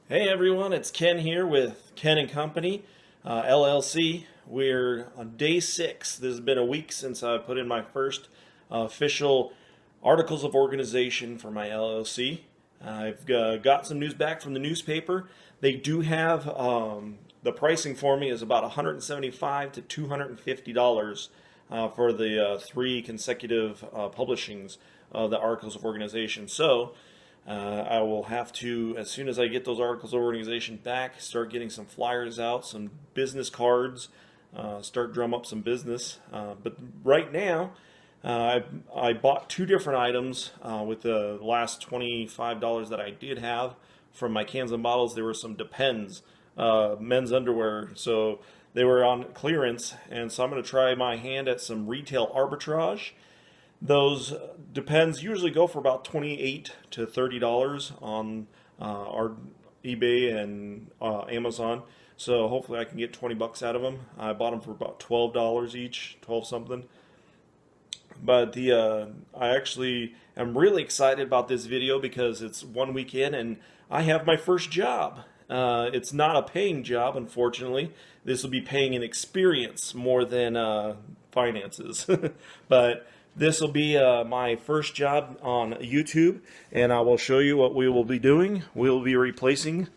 Hey everyone, it's Ken here with Ken and Company, LLC. We're on day 6. This has been a week since I put in my first official articles of organization for my LLC. I've got some news back from the newspaper. They do have the pricing for me is about $175 to $250 for the 3 consecutive publishings of the articles of organization. So I will have to, as soon as I get those articles of organization back, start getting some flyers out, some business cards, start drum up some business. But right now, I bought 2 different items with the last $25 that I did have from my cans and bottles. There were some Depends men's underwear, so they were on clearance, and so I'm going to try my hand at some retail arbitrage. Those Depends usually go for about $28 to $30 on our eBay and Amazon. So hopefully I can get 20 bucks out of them. I bought them for about $12 each, 12 something. But I actually am really excited about this video because it's 1 week in and I have my first job. It's not a paying job, unfortunately. This will be paying in experience more than finances. But this will be my first job on YouTube, and I will show you what we will be doing. We will be replacing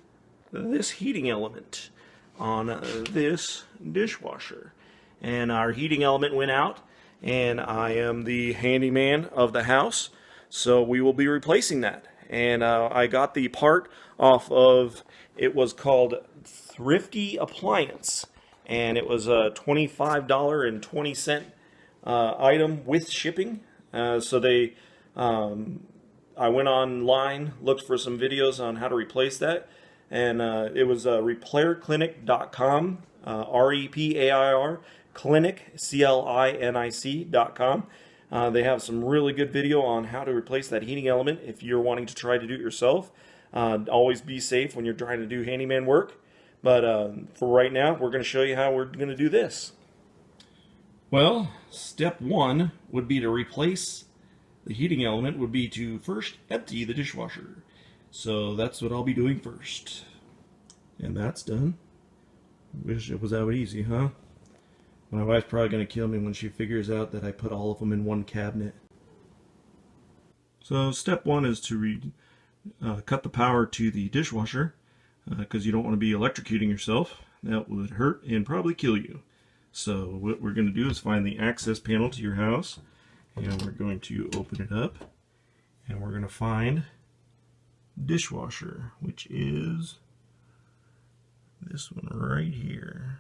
this heating element on this dishwasher. And our heating element went out, and I am the handyman of the house, so we will be replacing that. And I got the part off of, it was called Thrifty Appliance, and it was a $25.20 item with shipping. So I went online, looked for some videos on how to replace that, and it was repairclinic.com, REPAIR, clinic, CLINIC.com. They have some really good video on how to replace that heating element if you're wanting to try to do it yourself. Always be safe when you're trying to do handyman work. But for right now, we're going to show you how we're going to do this. Well, step 1 would be to replace the heating element, would be to first empty the dishwasher. So that's what I'll be doing first. And that's done. Wish it was that easy, huh? My wife's probably going to kill me when she figures out that I put all of them in one cabinet. So step 1 is to cut the power to the dishwasher because you don't want to be electrocuting yourself. That would hurt and probably kill you. So what we're going to do is find the access panel to your house, and we're going to open it up, and we're going to find dishwasher, which is this one right here.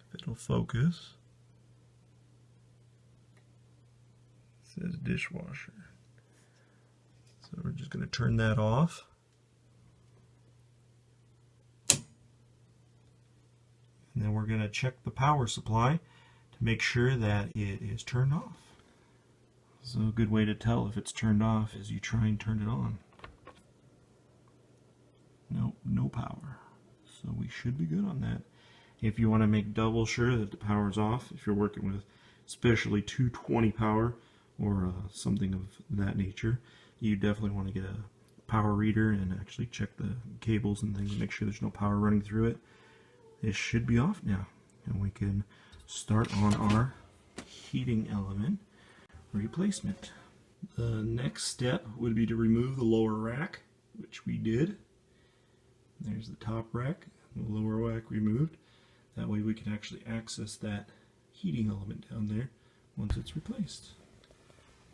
If it'll focus, it says dishwasher. So we're just going to turn that off. And then we're going to check the power supply to make sure that it is turned off. So a good way to tell if it's turned off is you try and turn it on. Nope, no power. So we should be good on that. If you want to make double sure that the power is off, if you're working with especially 220 power or something of that nature, you definitely want to get a power reader and actually check the cables and things to make sure there's no power running through it. This should be off now, and we can start on our heating element replacement. The next step would be to remove the lower rack, which we did. There's the top rack, the lower rack removed. That way we can actually access that heating element down there once it's replaced.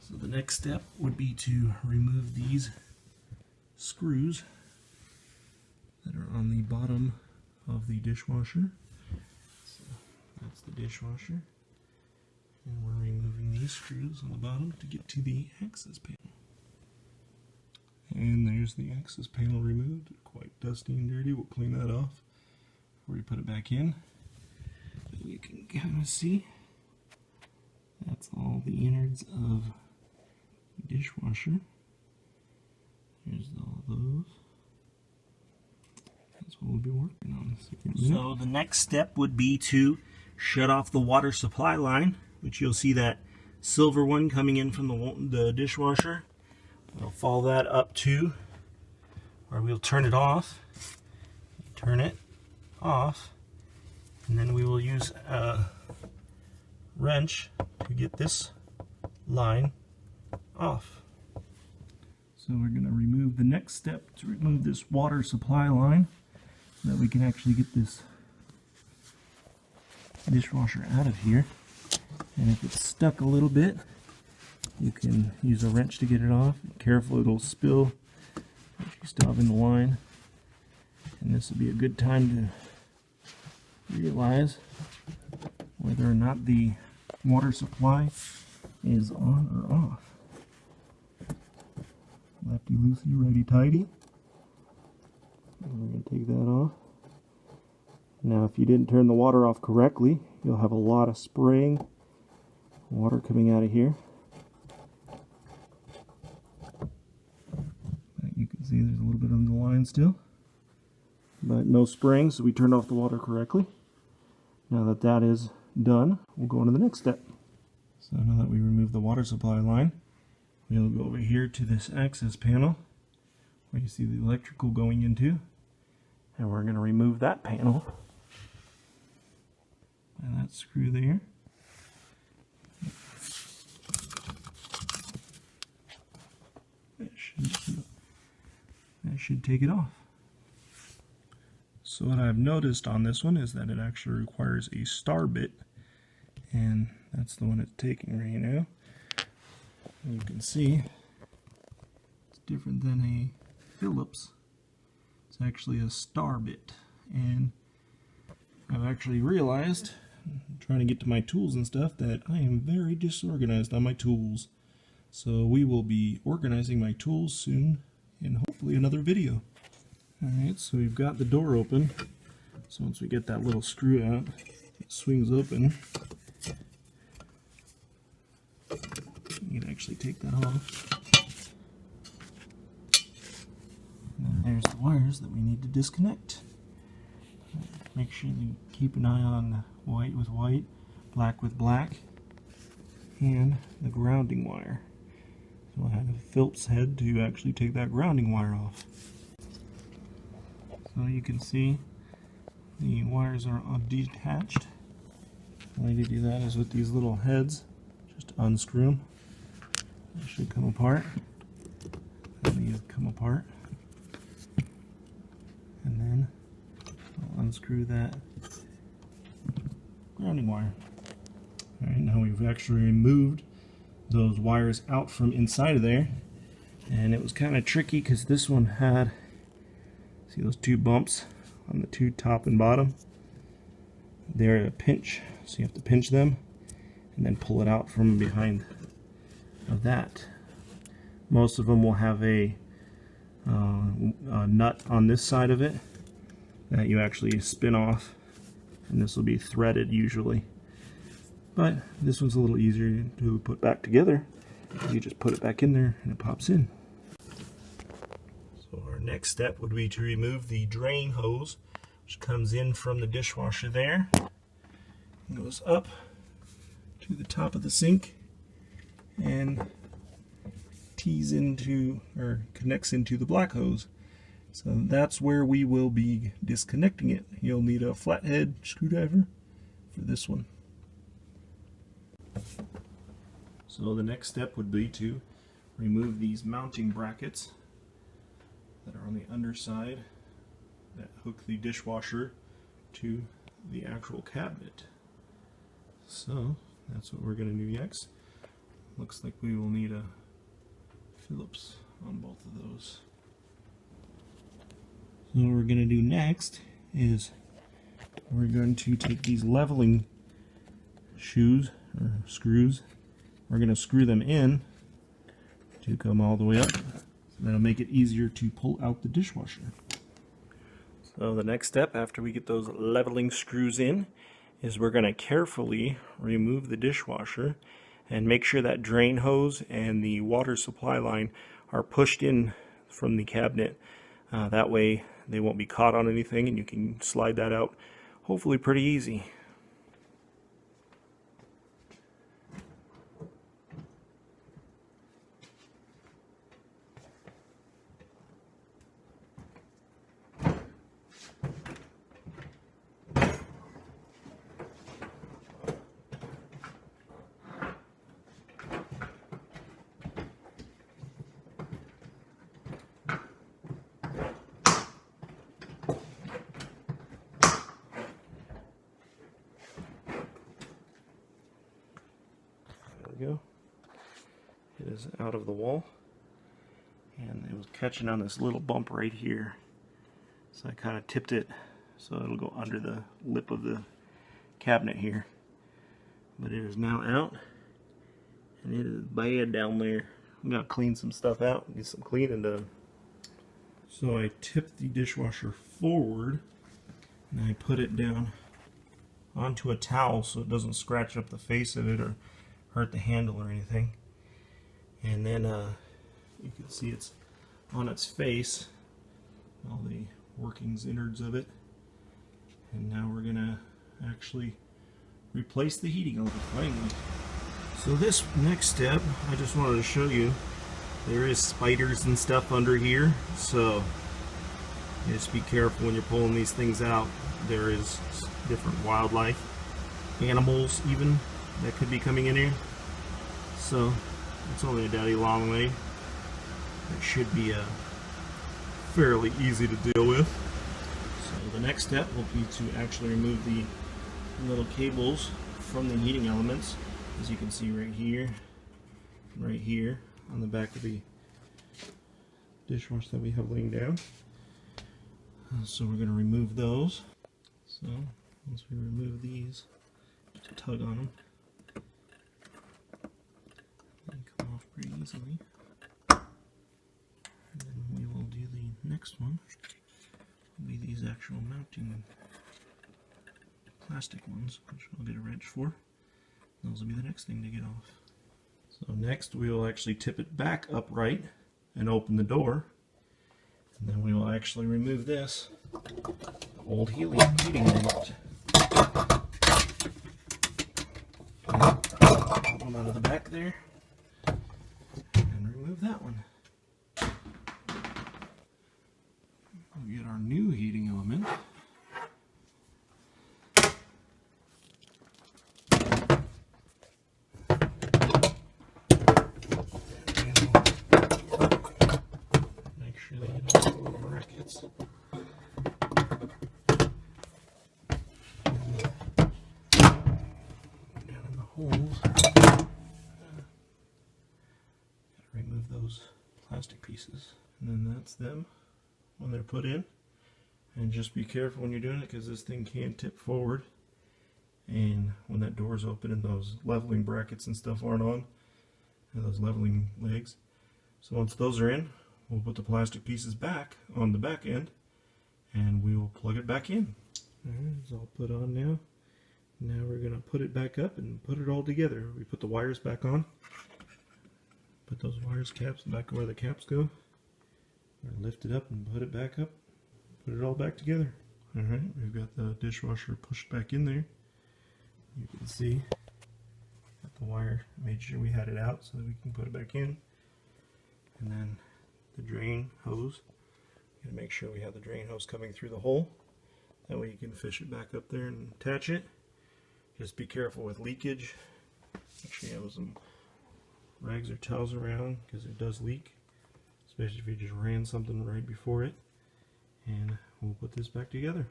So the next step would be to remove these screws that are on the bottom of the dishwasher. So that's the dishwasher, and we're removing these screws on the bottom to get to the access panel. And there's the access panel removed. Quite dusty and dirty. We'll clean that off before we put it back in. But you can kind of see that's all the innards of the dishwasher. Here's all those. That's what we'll be working on. So the next step would be to shut off the water supply line, which you'll see that silver one coming in from the dishwasher. We'll follow that up to our or we'll turn it off, turn it off, and then we will use a wrench to get this line off. So we're going to remove the next step to remove this water supply line so that we can actually get this dishwasher out of here. And if it's stuck a little bit, you can use a wrench to get it off. Be careful, it'll spill if you still have in the line. And this will be a good time to realize whether or not the water supply is on or off. Lefty loosey, righty tighty. And we're going to take that off. Now if you didn't turn the water off correctly, you'll have a lot of spraying water coming out of here. You can see there's a little bit on the line still, but no spraying, so we turned off the water correctly. Now that that is done, we'll go on to the next step. So now that we remove the water supply line, we'll go over here to this access panel where you see the electrical going into, and we're going to remove that panel and that screw there. That should take it off. So what I've noticed on this one is that it actually requires a star bit, and that's the one it's taking right now. And you can see it's different than a Phillips. It's actually a star bit, and I've actually realized, trying to get to my tools and stuff, that I am very disorganized on my tools. So we will be organizing my tools soon in hopefully another video. Alright, so we've got the door open. So once we get that little screw out, it swings open. You can actually take that off. And then there's the wires that we need to disconnect. Make sure you keep an eye on white with white, black with black, and the grounding wire. So I have a Phillips head to actually take that grounding wire off. So you can see the wires are detached. The way to do that is with these little heads. Just unscrew them. They should come apart. And these come apart. And then I'll unscrew that grounding wire. Alright, now we've actually removed those wires out from inside of there, and it was kind of tricky because this one had, see those two bumps on the two top and bottom? They're at a pinch, so you have to pinch them and then pull it out from behind of that. Most of them will have a nut on this side of it that you actually spin off, and this will be threaded usually. But this one's a little easier to put back together. You just put it back in there and it pops in. So our next step would be to remove the drain hose, which comes in from the dishwasher there. It goes up to the top of the sink and tees into, or connects into, the black hose. So that's where we will be disconnecting it. You'll need a flathead screwdriver for this one. So the next step would be to remove these mounting brackets that are on the underside that hook the dishwasher to the actual cabinet. So that's what we're going to do next. Looks like we will need a Phillips on both of those. So what we're going to do next is we're going to take these leveling shoes or screws. We're going to screw them in to come all the way up. So that'll make it easier to pull out the dishwasher. So the next step after we get those leveling screws in is we're going to carefully remove the dishwasher and make sure that drain hose and the water supply line are pushed in from the cabinet. That way they won't be caught on anything and you can slide that out hopefully pretty easy. out of the wall, and it was catching on this little bump right here. So I kind of tipped it so it'll go under the lip of the cabinet here. But it is now out, and it is bad down there. I'm gonna clean some stuff out, get some cleaning done. So I tipped the dishwasher forward, and I put it down onto a towel so it doesn't scratch up the face of it or hurt the handle or anything. And then you can see it's on its face, all the workings, innards of it. And now we're gonna actually replace the heating element finally. So this next step, I just wanted to show you, there is spiders and stuff under here, so just be careful when you're pulling these things out. There is different wildlife, animals even, that could be coming in here. So it's only a daddy long way. It should be fairly easy to deal with. So the next step will be to actually remove the little cables from the heating elements, as you can see right here on the back of the dishwasher that we have laying down. So we're going to remove those. So once we remove these, just tug on them. They come off pretty easily. And then we will do the next one. Will be these actual mounting plastic ones, which we'll get a wrench for. Those will be the next thing to get off. So next we will actually tip it back upright and open the door. And then we will actually remove this old heating element. Pop them out of the back there and remove that one. We'll get our new heating element. Make sure they get all the little brackets. Down in the holes. Gotta remove those plastic pieces. And then that's them when they're put in. And just be careful when you're doing it, because this thing can tip forward, and when that door's open and those leveling brackets and stuff aren't on, and those leveling legs. So once those are in, we'll put the plastic pieces back on the back end and we will plug it back in. Alright, it's all put on now. Now we're going to put it back up and put it all together. We put the wires back on. Put those wires caps back where the caps go. Lift it up and put it back up. Put it all back together. Alright, we've got the dishwasher pushed back in there. You can see got the wire, made sure we had it out so that we can put it back in. And then the drain hose. You gotta make sure we have the drain hose coming through the hole. That way you can fish it back up there and attach it. Just be careful with leakage. Make sure you have some rags or towels around, because it does leak, especially if you just ran something right before it. And we'll put this back together.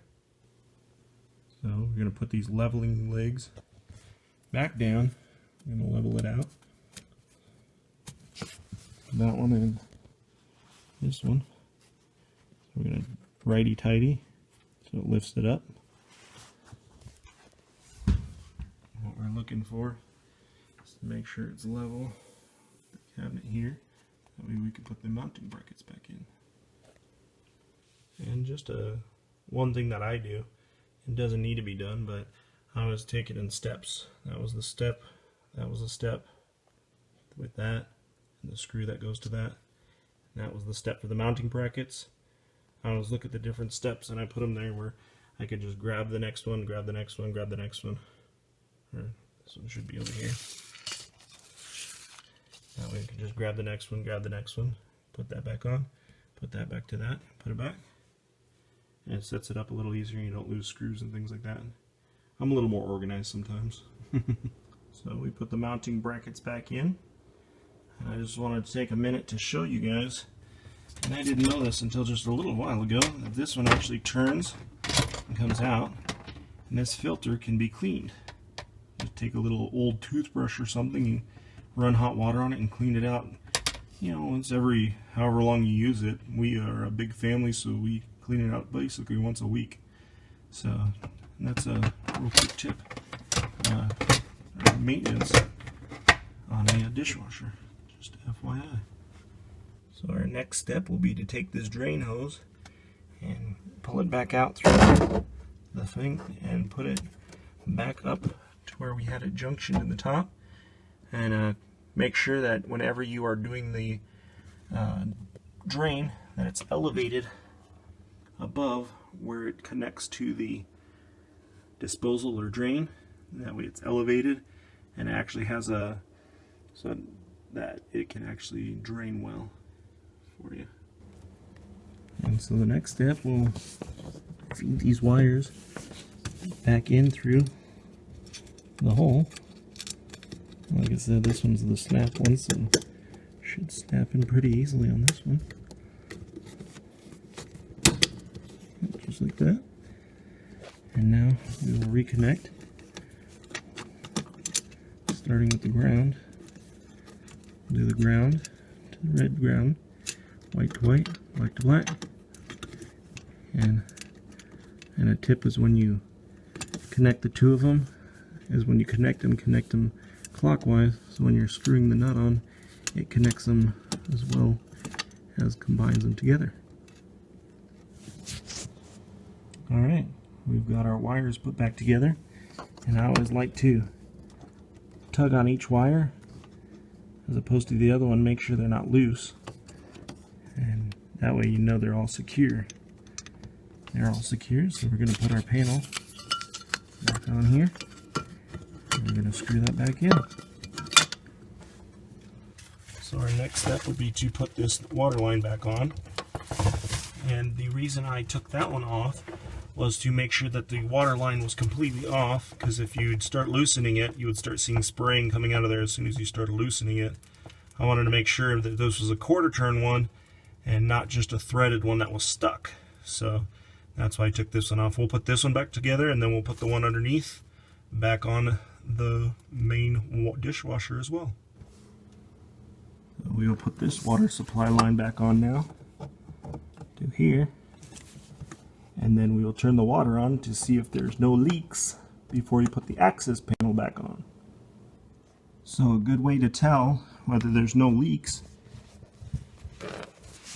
So we're going to put these leveling legs back down. I'm going to level it out. That one and this one. So we're going to righty-tighty so it lifts it up. What we're looking for is to make sure it's level. The cabinet here. That way we can put the mounting brackets back in. And just one thing that I do, it doesn't need to be done, but I always take it in steps. That was the step, that was a step with that, and the screw that goes to that. And that was the step for the mounting brackets. I always look at the different steps and I put them there where I could just grab the next one, grab the next one, grab the next one. Or this one should be over here. That way I can just grab the next one, put that back on, put that back to that, put it back. And it sets it up a little easier and you don't lose screws and things like that. I'm a little more organized sometimes. So we put the mounting brackets back in. And I just wanted to take a minute to show you guys. And I didn't know this until just a little while ago, that this one actually turns and comes out. And this filter can be cleaned. Just take a little old toothbrush or something and run hot water on it and clean it out once every however long you use it. We are a big family, so we clean it out basically once a week. So that's a real quick tip. Maintenance on a dishwasher, just FYI. So our next step will be to take this drain hose and pull it back out through the thing and put it back up to where we had it junctioned in the top, and make sure that whenever you are doing the drain, that it's elevated above where it connects to the disposal or drain. That way it's elevated and it actually has so that it can actually drain well for you. And so the next step, we'll feed these wires back in through the hole. Like I said, this one's the snap one, so should snap in pretty easily on this one. Just like that. And now we will reconnect, starting with the ground. Do the ground to the red ground, white to white, black to black. And a tip is when you connect the two of them, is when you connect them clockwise, so when you're screwing the nut on, it connects them as well as combines them together. Alright, we've got our wires put back together, and I always like to tug on each wire as opposed to the other one, make sure they're not loose, and that way you know they're all secure. They're all secure, so we're going to put our panel back on here, and we're going to screw that back in. So our next step would be to put this water line back on, and the reason I took that one off was to make sure that the water line was completely off, because if you'd start loosening it, you would start seeing spraying coming out of there as soon as you started loosening it. I wanted to make sure that this was a quarter turn one and not just a threaded one that was stuck. So that's why I took this one off. We'll put this one back together, and then we'll put the one underneath back on the main dishwasher as well. So we will put this water supply line back on now to here, and then we will turn the water on to see if there's no leaks before you put the access panel back on. So a good way to tell whether there's no leaks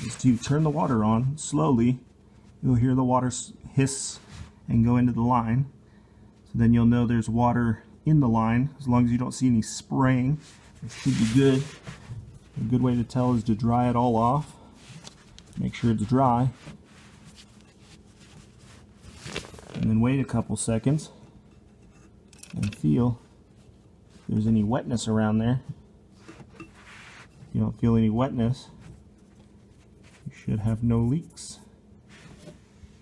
is to turn the water on slowly. You'll hear the water hiss and go into the line, so then you'll know there's water in the line. As long as you don't see any spraying, it should be good. A good way to tell is to dry it all off. Make sure it's dry, and then wait a couple seconds and feel if there's any wetness around there. If you don't feel any wetness, you should have no leaks.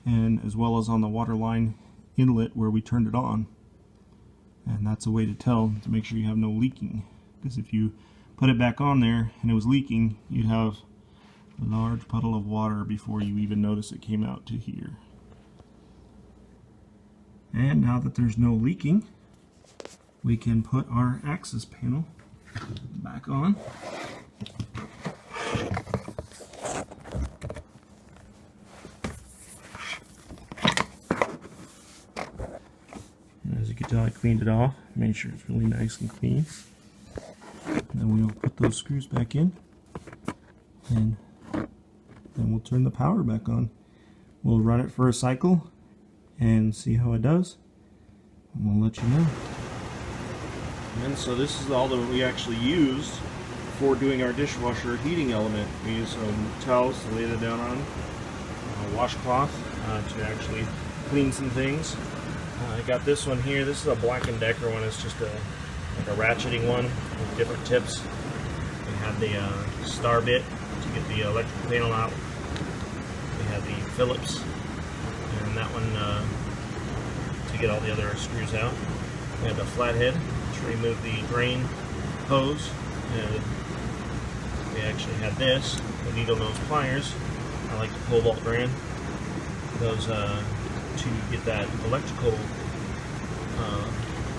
And as well as on the water line inlet where we turned it on. And that's a way to tell, to make sure you have no leaking. Because if you put it back on there and it was leaking, you'd have a large puddle of water before you even notice it came out to here. And now that there's no leaking, we can put our access panel back on. And as you can tell, I cleaned it off, made sure it's really nice and clean. And then we'll put those screws back in, and then we'll turn the power back on. We'll run it for a cycle and see how it does, and we'll let you know. And so this is all that we actually used for doing our dishwasher heating element. We used some towels to lay that down on, a washcloth to actually clean some things. I got this one here. This is a Black & Decker one. It's just like a ratcheting one with different tips. We have the star bit to get the electrical panel out. We have the Phillips, and that one to get all the other screws out. We have the flathead to remove the drain hose, and we actually have this, the needle nose pliers. I like to pull bolt brand those to get that electrical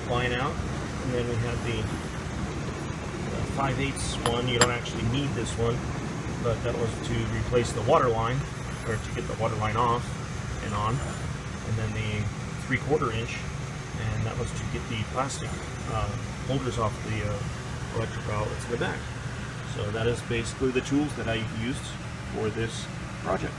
line out. And then we have the 5/8 one. You don't actually need this one, but that was to replace the water line, or to get the water line off and on. And then the 3/4 inch, and that was to get the plastic holders off the electrical outlets in the back. So that is basically the tools that I used for this project.